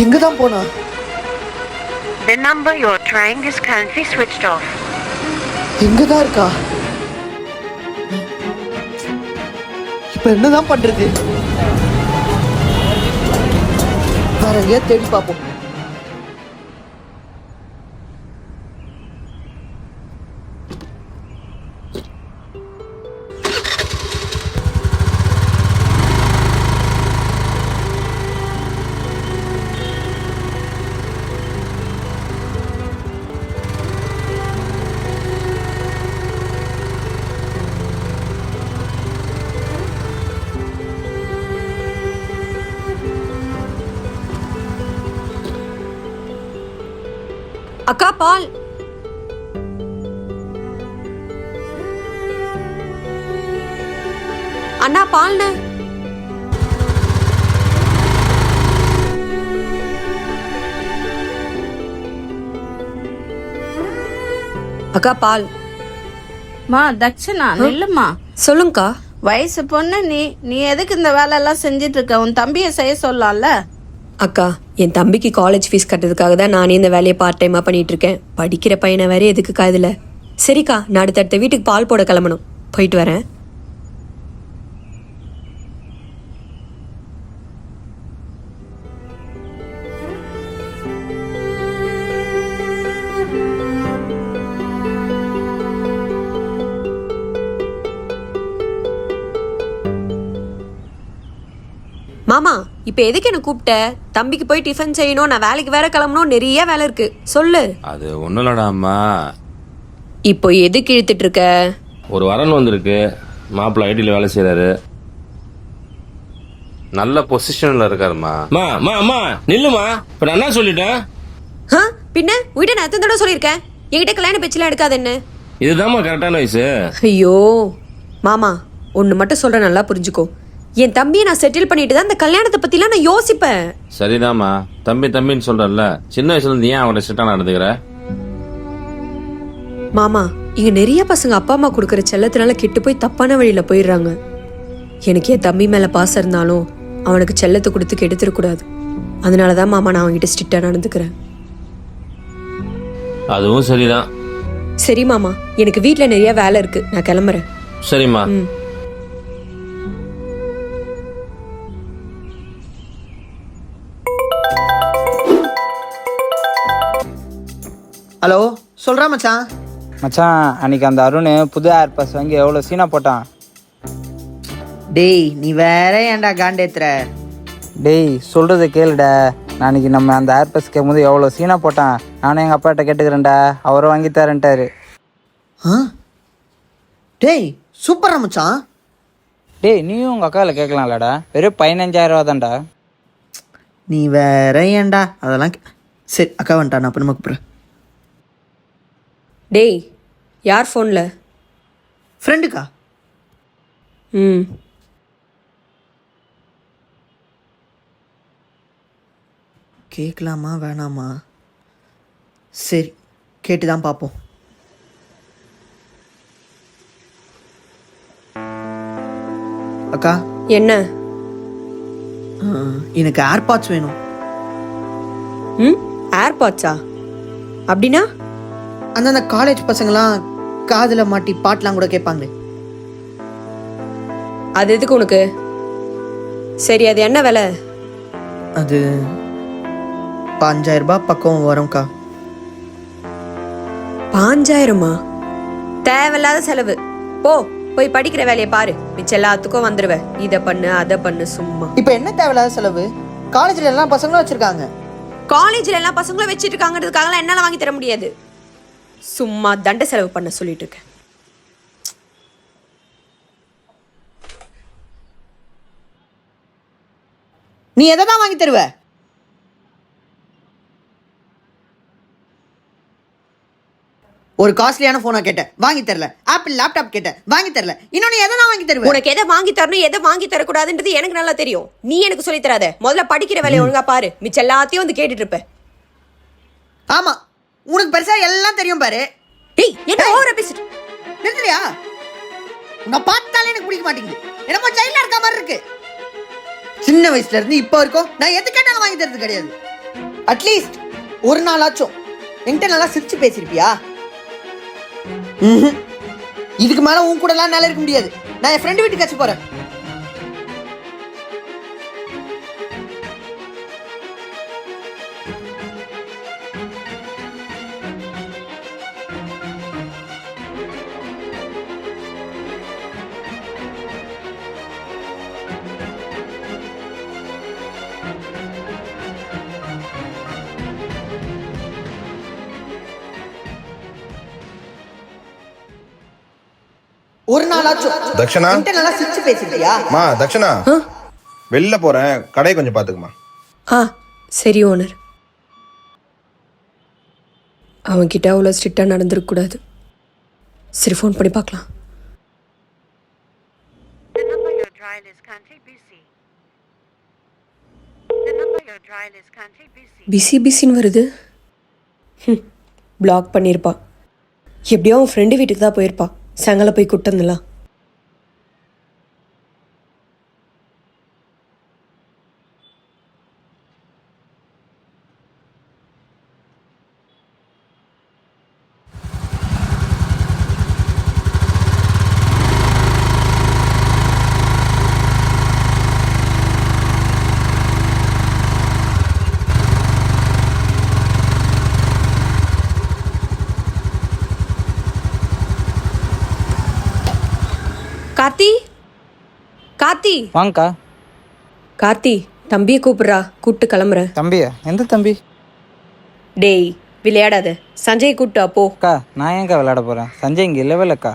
எங்க தான் போனா? The number you're trying is currently switched off. எங்க தான் இருக்கா? இப்ப என்னதான் பண்றது? வேற எங்கேயா தேடி பார்ப்போம். அக்கா பால். அண்ணா பால்ண்ண. அக்கா பால். மா தட்சணா நில்லுமா. சொல்லுங்கக்கா. வயசு பொண்ணு நீ எதுக்கு இந்த வேலை எல்லாம் செஞ்சிட்டு இருக்க? உன் தம்பியை செய்ய சொல்லலாம்ல. அக்கா, என் தம்பிக்கு காலேஜ் ஃபீஸ் கட்டுறதுக்காக தான் நானே இந்த வேலையை பார்ட் டைமாக பண்ணிட்டு இருக்கேன். படிக்கிற பையனை வேற எதுக்குக்கா இதில்? சரிக்கா, நான் அடுத்தடுத்த வீட்டுக்கு பால் போட கிளம்பணும். போயிட்டு வரேன். மாமா, இப்ப எதுக்கு என்ன கூப்பிட்ட? தம்பிக்கு போய் டிஃபன் செய்யணும், நான் வேலைக்கு வேற கிளம்பணும், நிறைய வேலை இருக்கு. சொல்லு. அது ஒன்றும் இல்லடா அம்மா. இப்போ எதுக்கு இழுத்துட்டு இருக்க? ஒரு வரன் வந்திருக்கு. மாப்பிள்ளை ஐடியில் வேலை செய்கிறாரு. நல்ல பொசிஷனில் இருக்காருமா. அம்மா நில்லுமா. இப்போ நான் என்ன சொல்லிட்டேன்? பின்ன உயிட்ட நான் எத்தனை தடவை சொல்லியிருக்கேன், என்கிட்ட கல்யாண பேச்செல்லாம் எடுக்காது என்ன? இதுதாம்மா கரெக்டான வயசு. ஐயோ மாமா, ஒன்று மட்டும் சொல்கிறேன், நல்லா புரிஞ்சுக்கோ. என் தம்பியை நான் செட்டில் பண்ணிட்டு தான் இந்த கல்யாணத்தை பற்றிலாம் நான் யோசிப்பேன். சரிதாம்மா, தம்பின்னு சொல்கிறல்ல, சின்ன வயசுலேருந்து ஏன் அவனை ஸ்ட்ரிக்டாக நடந்துக்கிற? மாமா, இங்கே நிறைய பசங்க அப்பா அம்மா கொடுக்குற செல்லத்தினால கெட்டு போய் தப்பான வழியில் போயிடுறாங்க. எனக்கு என் தம்பி மேலே பாசம் இருந்தாலும் அவனுக்கு செல்லத்தை கொடுத்து கெடுத்துடக்கூடாது. அதனால தான் மாமா நான் அவன்கிட்ட ஸ்ட்ரிக்டாக நடந்துக்கிறேன். அதுவும் சரிதான். சரி மாமா, எனக்கு வீட்டில் நிறைய வேலை இருக்கு, நான் கிளம்புறேன். சரிம்மா. ஹலோ, சொல்றா மச்சான். மச்சான், அன்னைக்கு அந்த அருண் புது ஏர்பஸ் வாங்கி எவ்வளோ சீனா போட்டான். டேய், நீ வேற ஏன்டா காண்டேத்துற? டேய் சொல்கிறத கேளுடா. நாளைக்கு நம்ம அந்த ஏர்பஸ் கேட்கும்போது எவ்வளோ சீனா போட்டான். நானும் எங்கள் அப்பாட்ட கேட்டுக்கிறேன்டா, அவரும் வாங்கி தரேன்ட்டாரு. டேய் சூப்பரா மச்சான். டேய் நீயும் உங்கள் அக்காவில் கேட்கலாம்லடா, வெறும் 15,000 தான்டா. நீ வேற ஏன்டா அதெல்லாம் சரி, அக்கா வந்துட்டா, நான் அப்புறமா கூப்பிட்றேன். டேய், யார் ஃபோனில்? ஃப்ரெண்டுக்கா. கேட்கலாமா வேணாமா? சரி, கேட்டுதான் பார்ப்போம். அக்கா. என்ன? எனக்கு ஏர்பாட்ஸ் வேணும். ஏர்பாட்ஸா? அப்படின்னா? அந்தந்த காலேஜ் பசங்களாம் காதில் மாட்டி பாட்டெலாம் கூட கேட்பாங்களே. அது எதுக்கு உனக்கு? சரி, அது என்ன விலை? அது 5,000 ரூபாய் பக்கம் வரும்க்கா. 5,000மா? தேவையில்லாத செலவு. போய் படிக்கிற வேலையை பாரு, மிச்சம் எல்லாத்துக்கும் வந்துடுவேன். இதை பண்ணு அதை பண்ணு சும்மா. இப்போ என்ன தேவையில்லாத செலவு? காலேஜில் எல்லா பசங்களும் வச்சிருக்காங்க. காலேஜில் எல்லா பசங்களும் வச்சுட்டு இருக்காங்கிறதுக்காகலாம் என்னால் வாங்கி தர முடியாது. சும்மா தண்டை செலவு பண்ண சொல்லிட்டு இருக்கேன். நீ எதை தான் வாங்கி தருவ? ஒரு காஸ்ட்லியான போனா கேட்டேன், வாங்கி தரல. ஆப்பிள் லேப்டாப் கேட்டேன், வாங்கி தரல. இன்னொன்னு எதை தான் வாங்கி தருவ? உனக்கு எதை வாங்கி தரணும் எதை வாங்கி தரக்கூடாதுன்றது எனக்கு நல்லா தெரியும். நீ எனக்கு சொல்லி தராத. முதல்ல படிக்கிற வேலையை ஒழுங்கா பாரு, மிச்சம் எல்லாத்தையும் வந்து கேட்டுட்டு இருப்ப. ஆமா, உனக்கு பெருசா எல்லாம் தெரியும் பாரு. ஏய், என்ன ஓவரா பேசிட்டு நிறுத்துறியா? உன்னை பார்த்தாலே எனக்கு பிடிக்க மாட்டேங்குது. என்னமோ ஜெயில இருக்க மாதிரி இருக்கு. சின்ன வயசுல இருந்து இப்போ வரைக்கும் நான் எது கேட்டாலும் வாங்கி தரது கிடையாது. அட்லீஸ்ட் ஒரு நாளாச்சும் என்கிட்ட நல்லா சிரிச்சு பேசியிருப்பியா? இதுக்கு மேல உன் கூட எல்லாம் நல்லா இருக்க முடியாது. நான் என் ஃப்ரெண்டு வீட்டுக்காச்சும் போறேன். ஒரு நாளாச்சும் தக்ஷனா என்கிட்ட நல்லா சிரிச்சு பேசியிருப்பியா? மா தக்ஷனா வெளில போறேன், கடையை கொஞ்சம் பாத்துக்குமா. ஆ சரி ஓனர். அவன்கிட்ட அவ்வளோ ஸ்ட்ரிக்டாக நடந்துருக்கக்கூடாது. சரி ஃபோன் பண்ணி பார்க்கலாம். The number you're trying is currently busy. The number you're trying is currently busy. பிஸின்னு வருது. பிளாக் பண்ணியிருப்பா. எப்படியோ அவன் ஃப்ரெண்டு வீட்டுக்கு தான் போயிருப்பா. சாயங்காலம் போய் கூப்பிட்டு வந்துடலாம். கார்த்தி வாங்கக்கா. கார்த்தி தம்பியை கூப்பிட்றா, கூப்பிட்டு கிளம்புறேன். தம்பியா? எந்த தம்பி? டேய் விளையாடாத, சஞ்சய் கூப்பிட்டு அப்போ. அக்கா நான் ஏங்க்கா விளையாட போகிறேன்? சஞ்சய் இங்கே இல்லவே இல்லைக்கா.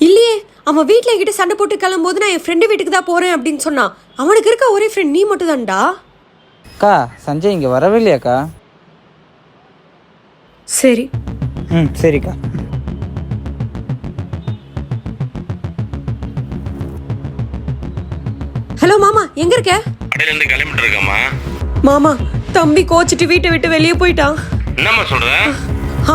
இல்லையே, அவன் வீட்டில் என்கிட்ட சண்டை போட்டு கிளம்பும்போது நான் என் ஃப்ரெண்டு வீட்டுக்கு தான் போகிறேன் அப்படின்னு சொன்னான். அவனுக்கு இருக்க ஒரே ஃப்ரெண்ட் நீ மட்டும் தான்டா. அக்கா சஞ்சய் இங்கே வரவே இல்லையாக்கா? சரி சரிக்கா. ஹலோ மாமா, எங்க இருக்க? கடையில இருந்து கிளம்பிட்டு இருக்கேம்மா. மாமா தம்பி கோச்சிட்டு வீட்டை விட்டு வெளியே போயிட்டான். என்னம்மா சொல்ற?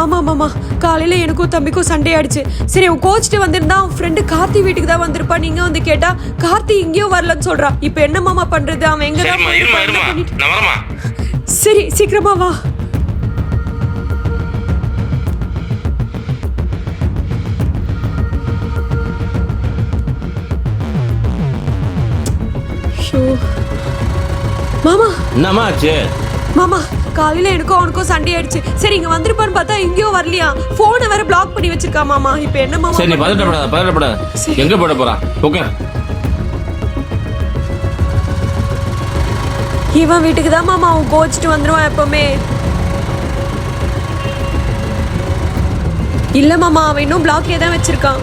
ஆமா மாமா, காலையில எனக்கும் தம்பிக்கும் சண்டை ஆயிடுச்சு. சரி அவன் கோச்சிட்டு வந்திருந்தா அவன் ஃப்ரெண்டு கார்த்தி வீட்டுக்கு தான் வந்திருப்பா. நீங்க வந்து கேட்டா கார்த்தி இங்கேயும் வரலன்னு சொல்றான். இப்போ என்ன மாமா பண்றது? அவன் எங்க தான் இருமா நான் வரமா. சரி சீக்கிரமா வா. மாமா என்னம்மா ஆச்சு? மாமா காலையில எனக்கும் அவனுக்கும் சண்டை ஆயிடுச்சு. சரி இங்க வந்திருப்பான்னு பார்த்தா இங்கேயும் வரலையா. போனை வேற பிளாக் பண்ணி வச்சிருக்கா மாமா. இப்போ என்ன மாமா? சரி நீ பதட்டப்படாத. எங்க போட போறா? ஓகே இவன் வீட்டுக்கு தான் மாமா அவன் கோச்சிட்டு வந்துருவான் எப்பவுமே. இல்ல மாமா, அவன் இன்னும் பிளாக்லயே தான் வச்சிருக்கான்.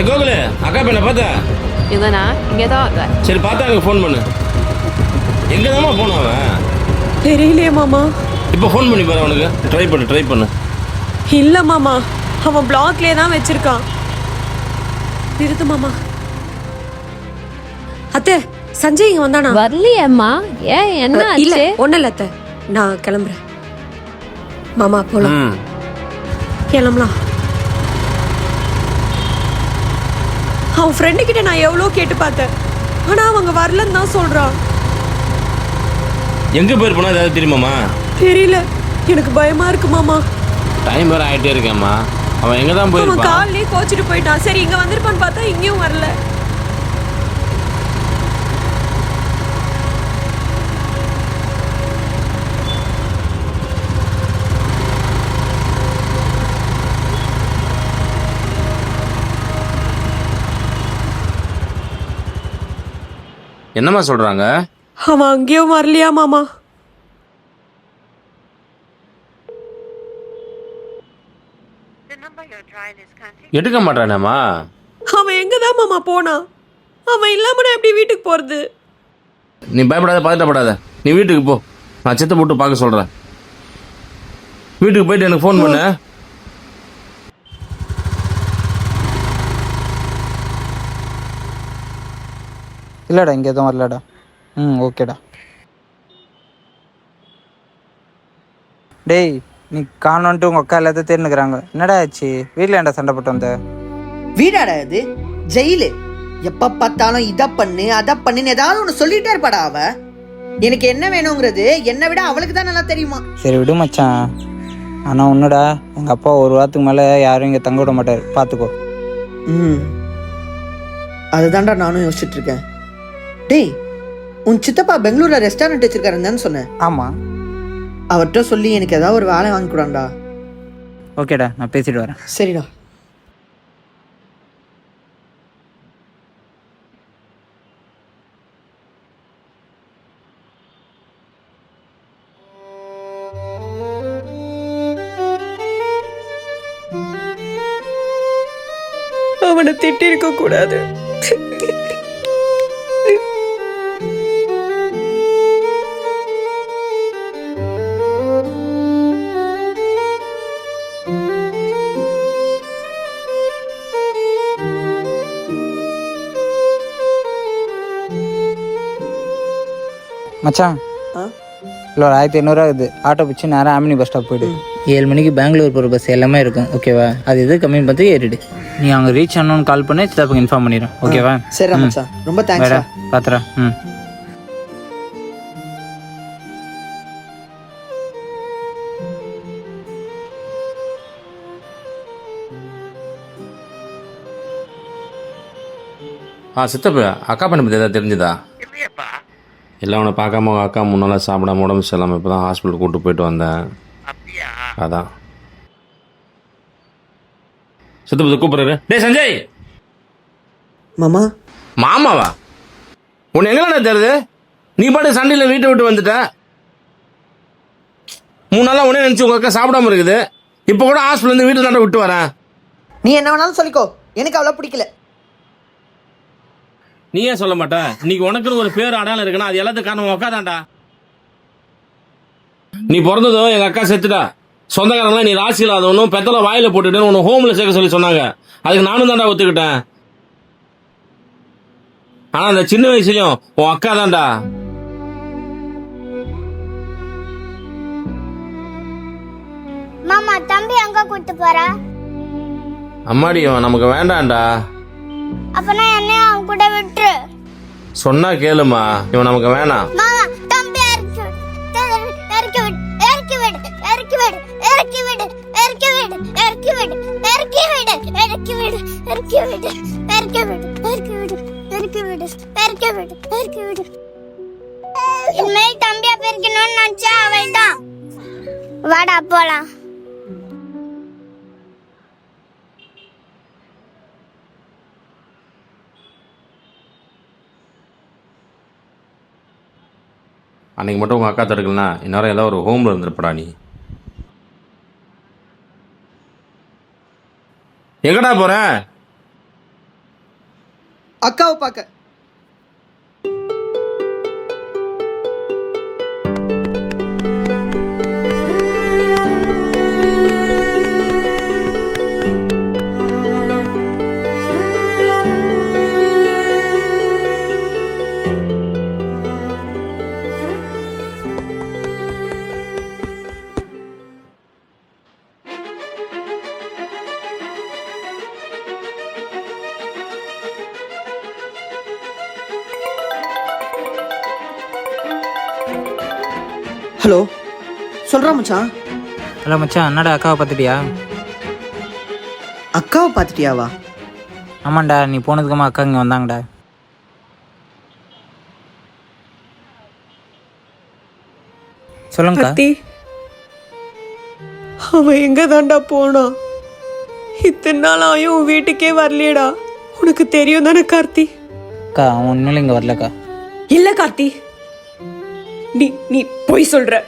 கோகுல அக்கா பண்ண பார்த்தா இல்லைண்ணா இங்கே தான் இருக்கேன். சரி பார்த்தா எனக்கு ஃபோன் பண்ணு. எங்க தாம்மா போனான் அவன்? தெரியலையே மாமா. இப்போ ஃபோன் பண்ணி பாரு அவனுக்கு. ட்ரை பண்ணு. இல்ல மாமா, அவன் பிளாக்லயே தான் வச்சிருக்கான். நிறுத்து மாமா. அத்தை சஞ்சய் இங்க வந்தானா? வரலையேம்மா. ஏன் என்ன இல்ல ஆச்சு? ஒன்னும் இல்ல அத்தை, நான் கிளம்புறேன். மாமா போலாம். கிளம்பலாம். அவன் ஃப்ரெண்டு கிட்ட நான் எவ்வளோ கேட்டு பார்த்தேன், ஆனா அவங்க வரலன்னு தான் சொல்றான். எங்க போயிருப்பா ஏதாவது தெரியுமாம்மா? தெரியல, எனக்கு பயமா இருக்கு மாமா. டைம் வேற ஆயிட்டே இருக்கேம்மா. அவன் எங்க தான் அவன் போயிருப்பான்? காலையிலே கோச்சிட்டு போயிட்டான். சரி இங்க வந்திருப்பான்னு பார்த்தா இங்கேயும் வரல. என்னம்மா சொல்றாங்க? அவன் அங்கேயும் வரலையா மாமா. The number you're trying is currently எடுக்க மாட்டானேம்மா. அவன் எங்கதான் மாமா போனான்? அவன் இல்லாம நான் எப்படி வீட்டுக்கு போறது? நீ பயப்படாத, பதட்டப்படாத. நீ வீட்டுக்கு போ. நான் செத்த போட்டு பார்க்க சொல்றேன். வீட்டுக்கு போயிட்டு எனக்கு ஃபோன் பண்ணு. இல்லைடா இங்கே எதுவும் வரலடா. ஓகேடா. டேய் நீ காணோன்ட்டு உங்கள் அக்கா எல்லாத்தையும் தேர்ந்துக்கிறாங்க. என்னடா ஆச்சு? வீட்டில் ஏன்டா சண்டை போட்டு வந்த? வீடாடா இது? ஜெயிலு. எப்ப பார்த்தாலும் இதை பண்ணு அதை பண்ணுன்னு ஏதாவது ஒன்று சொல்லிட்டே இருப்பாடா அவ. எனக்கு என்ன வேணுங்கிறது என்னை விட அவளுக்கு தான் நல்லா தெரியுமா. சரி விடு மச்சான். ஆனால் ஒன்றுடா, எங்கள் அப்பா ஒரு வாரத்துக்கு மேலே யாரும் இங்கே தங்க விட மாட்டார், பார்த்துக்கோ. அதுதான்டா நானும் யோசிச்சுட்டு இருக்கேன். டேய், உன் சித்தப்பா பெங்களூர்ல ரெஸ்டாரண்ட் வச்சிருக்காருன்னு தானே சொன்னேன். ஆமாம். அவர்கிட்ட சொல்லி எனக்கு ஏதாவது ஒரு வேலை வாங்கி கூடாண்டா. ஓகேடா, நான் பேசிட்டு வரேன். சரிடா. அவனை திட்டிருக்க கூடாது. மச்சான், இல்லை ஒரு 1500 ஆகுது. ஆட்டோ பிடிச்சி நேரம் ஆமினி பஸ் ஸ்டாப் போய்டு. 7 மணிக்கு பெங்களூர் போகிற பஸ் எல்லாமே இருக்கும், ஓகேவா? அது எது கம்மி பார்த்து ஏறிடு. நீ அங்கே ரீச் ஆனோன்னு கால் பண்ணி சித்தப்பாக்கு இன்ஃபார்ம் பண்ணிடுறேன், ஓகேவா? சரி மச்சான், ரொம்ப தேங்க்ஸ். பார்த்துறா. சித்தப்பு, அக்கா பண்ண பற்றி ஏதாவது தெரிஞ்சுதா? இல்லையப்பா. இல்லை, அவனை பார்க்காம அவங்க அக்கா முன்னால் சாப்பிடாம உடம்பு சரியில்லாமல் இப்போ தான் ஹாஸ்பிட்டல் கூப்பிட்டு போயிட்டு வந்தேன். அப்படியா? அதான் சித்தப்பு கூப்பிட்றாரு. டேய் சஞ்சய். மாமா. மாமாவா? உன்னை எங்கடா தெரியுது? நீ பாட்டு சண்டையில் வீட்டை விட்டு வந்துட்ட. 3 நாளாக உடனே நினச்சி உங்கள் அக்கா சாப்பிடாம இருக்குது. இப்போ கூட ஹாஸ்பிட்டல் வீட்டு தாண்டா விட்டு வரேன். நீ என்ன வேணாலும் சொல்லிக்கோ, எனக்கு அவ்வளோ பிடிக்கல. நீ ஏன் சொல்ல மாட்ட? இன்னைக்கு உனக்குன்னு ஒரு பேர் அடையாளம் இருக்குன்னா அது எல்லாத்துக்கும் காரணம் உன் அக்கா தான்டா. நீ பிறந்ததும் எங்கள் அக்கா செத்துட்டா. சொந்தக்காரங்களாம் நீ ராசி இல்லாதவனும் பெத்தலை வாயில போட்டுட்டு உன்னை ஹோம்ல சேர்க்க சொல்லி சொன்னாங்க. அதுக்கு நானும் தாண்டா ஒத்துக்கிட்டேன். ஆனா அந்த சின்ன வயசுலயும் உன் அக்கா தான்டா. மாமா, தம்பி எங்க கூட்டு போறா? அம்மாடியும் நமக்கு வேண்டாம்டா. அப்பனா என்னைய அவன் கூட விட்டுரு. சொன்னா கேளுமா, இவன் நமக்கு வேணாம். மாமா, தம்பி இறக்கி விடு, இறக்கி விடு, இறக்கி விடு, இறக்கி விடு, இறக்கி விடு, இறக்கி விடு, இறக்கி விடு, இறக்கி விடு, இறக்கி விடு, இறக்கி விடு, இறக்கி விடு, இறக்கி விடு, இறக்கி விடு, இறக்கி விடு. இனிமேல் தம்பியா பிரிக்கணும்னு நினைச்சா அவள் தான். வாடா போலாம். அன்னைக்கு மட்டும் உங்க அக்கா தடுக்கலனா இந்நேரம் ஏதாவது ஒரு ஹோம்ல இருந்திருப்படா. நீ எங்கடா போற? அக்காவை பார்க்க. ஹலோ, சொல்றா மச்சான். ஹலோ மச்சான், என்னடா அக்காவை பார்த்துட்டியா? அக்காவை பார்த்துட்டியாவா? ஆமாண்டா, நீ போனதுக்கம்மா அக்கா இங்கே வந்தாங்கடா. சொல்லுங்கக்கா. கார்த்தி, அவன் எங்க தாண்டா போனான்? இத்தனை நாள் ஆயும் உன் வீட்டுக்கே வரலையடா. உனக்கு தெரியும் தானே கார்த்தி? அக்கா, அவன் உண்மையில இங்கே வரலக்கா. இல்ல கார்த்தி, நீ பொய் சொல்ற.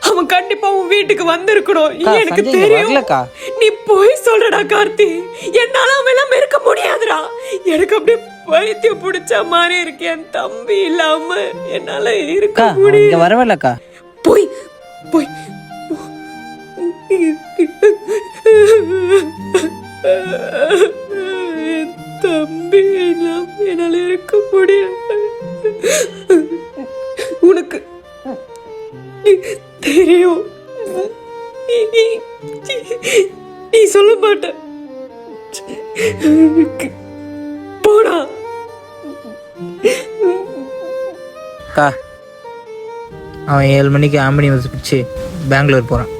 அவன் கண்டிப்பா உன் வீட்டுக்கு வந்திருக்கணும், எனக்கு தெரியும். நீ பொய் சொல்றடா கார்த்தி. என்னால அவன் எல்லாம் இருக்க முடியாதுடா. எனக்கு அப்படியே பைத்தியம் பிடிச்ச மாதிரி இருக்கு. என் தம்பி இல்லாம என்னால இருக்க முடியல. வரவில்லக்கா. போய் போய் தம்பி இல்லாம என்னால இருக்க முடியாது. உனக்கு தெரியும், நீ சொல்ல மாட்ட. போடா. அக்கா, அவன் 7 மணிக்கு ஆம்பனி பஸ் பிடிச்சி பெங்களூர் போகிறான்.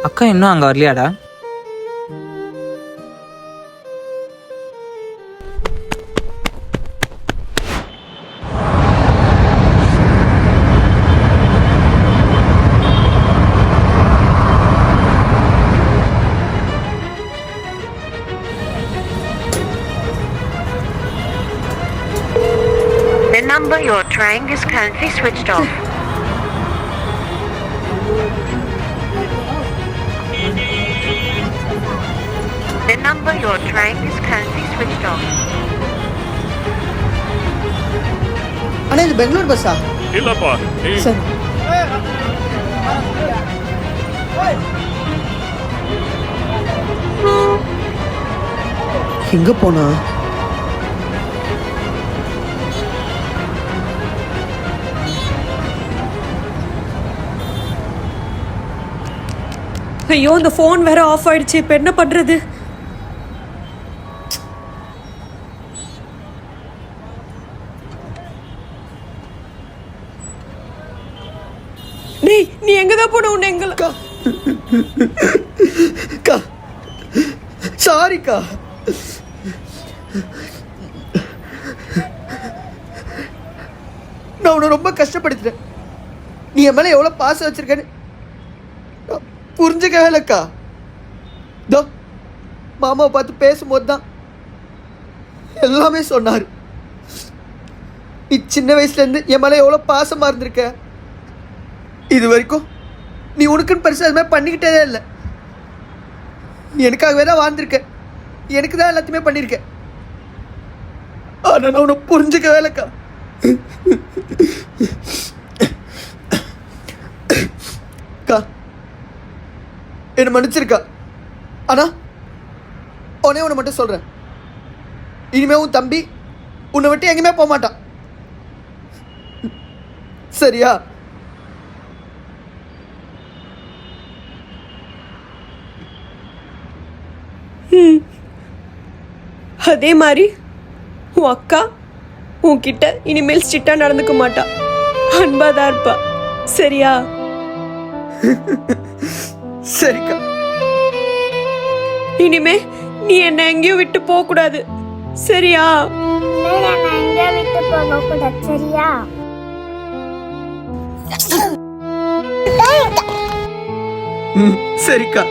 அக்கா இன்னும் அங்கே வரலையாடா? The number you're trying is currently switched off. The number you're trying is currently switched off. அண்ணா இது பெங்களூர் பஸ்ஸா? இல்லப்பா சரி. எங்க போனா? ஐயோ இந்த ஃபோன் வேற ஆஃப் ஆயிடுச்சு. இப்போ என்ன பண்றது? டேய் நீ எங்க தான் போன? உன்னை எங்க? கா சாரிக்கா. நான் உன்னை ரொம்ப கஷ்டப்படுத்திட்டேன். நீ என் மேலே எவ்வளோ பாசம் வச்சிருக்கேன்னு புரிஞ்சுக்கவே இல்லைக்கா. தோ மாமாவை பார்த்து பேசும்போது தான் எல்லாமே சொன்னார். நீ சின்ன வயசுலேருந்து என் மேலே எவ்வளோ பாசமாக இருந்திருக்க. இது வரைக்கும் நீ உனக்குன்னு பெருசாக அது மாதிரி பண்ணிக்கிட்டே இல்லை. நீ எனக்காகவே தான் வாழ்ந்திருக்க. எனக்கு தான் எல்லாத்தையுமே பண்ணியிருக்க. ஆனால் நான் உன்னை புரிஞ்சுக்கவே இல்லைக்கா. அக்கா என்னை மன்னிச்சிருக்கா. ஆனால் உடனே உன்னை மட்டும் சொல்கிறேன், இனிமே உன் தம்பி உன்னை விட்டு எங்கேயுமே போக மாட்டான். சரியா? அதே மாதிரி உன் அக்கா உன்கிட்ட இனிமேல் ஸ்ட்ரிக்டா நடந்துக்க மாட்டா. அன்பாதான் இருப்பா. சரியா? சரிக்கா. இனிமே நீ என்ன எங்கேயும் விட்டு போக கூடாது. சரியா? நான் எங்க விட்டு போக கூடாது. சரியா? சரிக்கா.